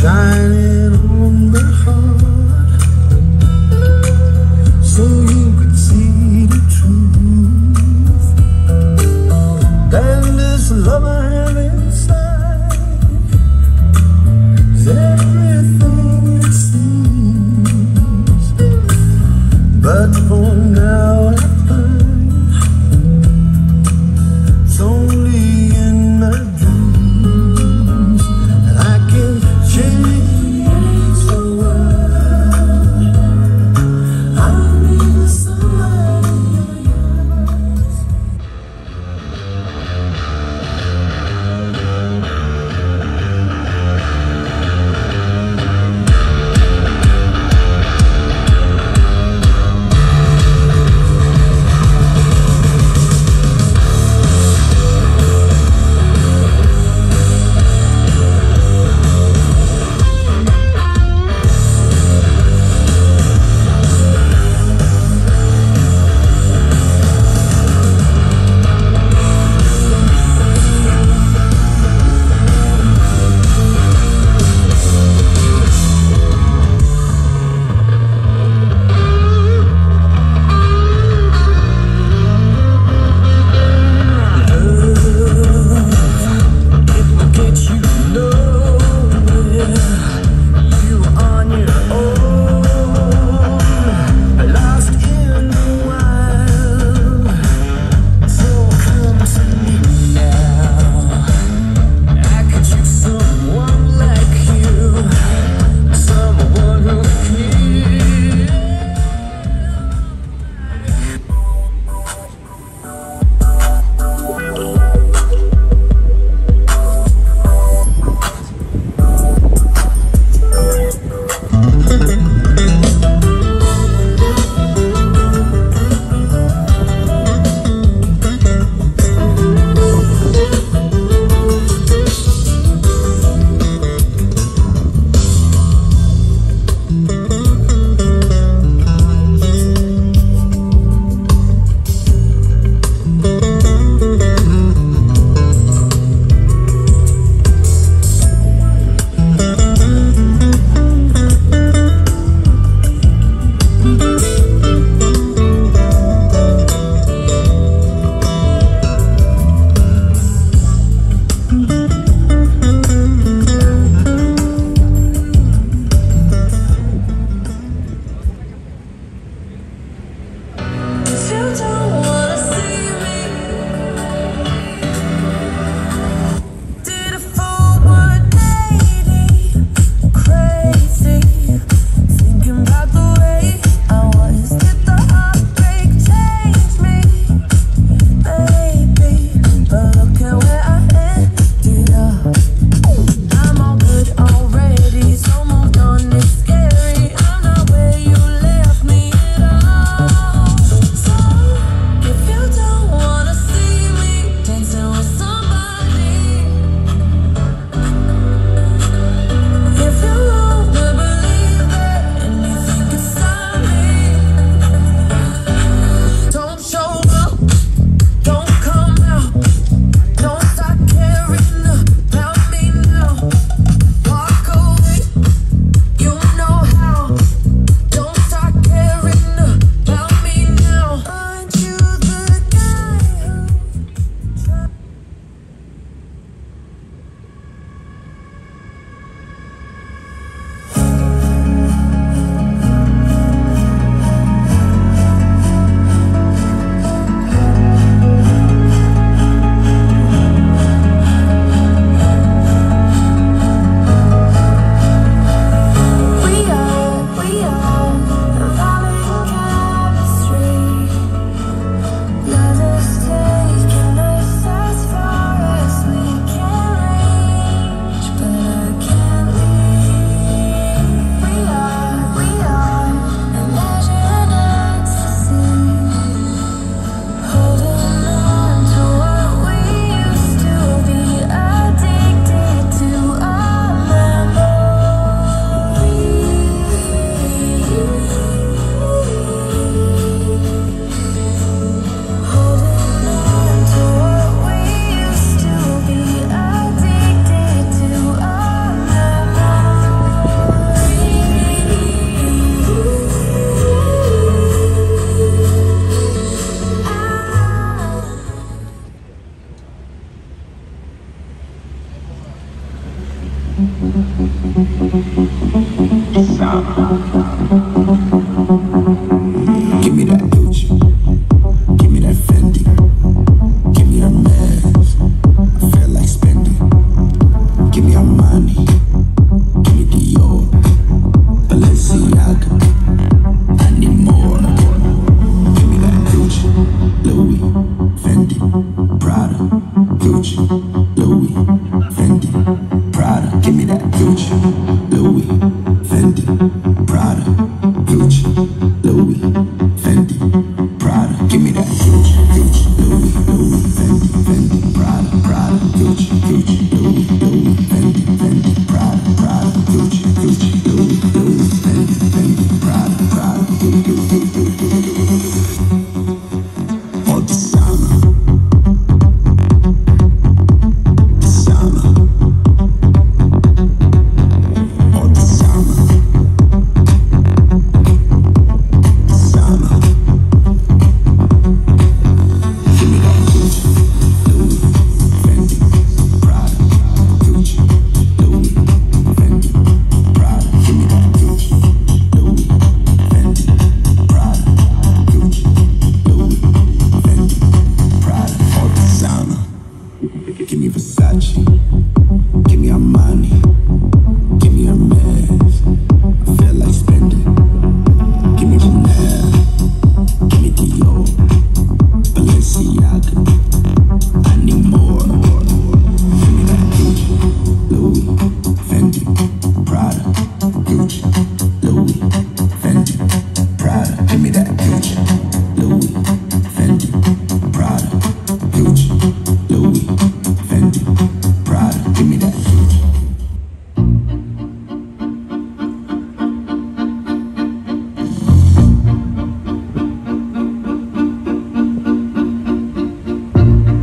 shining on my heart, so you could see the truth. And this love I have inside is everything it seems. But for now I find it's only in my dreams, and I can change Give me that Gucci, give me that Fendi, give me Hermes, I feel like spending. Give me Armani, give me Dior, Balenciaga, I need more. Give me that Gucci, Louis, Fendi, Prada, Gucci, Louis, Fendi, Prada. Give me that Gucci, Louis, Fendi, Prada, Gucci, Louis, Fendi, Prada. Give me that Gucci, Gucci, Louis, Louis, Fendi, Fendi, Prada, Prada, Gucci, Gucci, Louis, Louis, Fendi, Fendi, Prada, Prada, Gucci, Gucci, Louis, Louis, Fendi, Fendi, Prada, Prada, all designer, designer, all designer, designer. Give me that Gucci, Louis, Fendi, Prada, Gucci, Louis, Fendi, Prada. Give me that Gucci, Louis, Fendi, Prada, Gucci, Louis, Fendi, Prada, all designer. Give me Versace, give me Armani, give me Hermes, I feel like spending. Give me Chanel, give me Dior, Balenciaga, I need more. Give me that Gucci, Louis, Fendi, Prada, Gucci, Louis, Fendi, Prada. Give me that Gucci, Louis, Fendi, Prada, Gucci, Louis, Fendi, Prada. Give me that Gucci.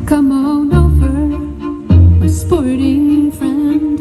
Come on over, my sporting friend.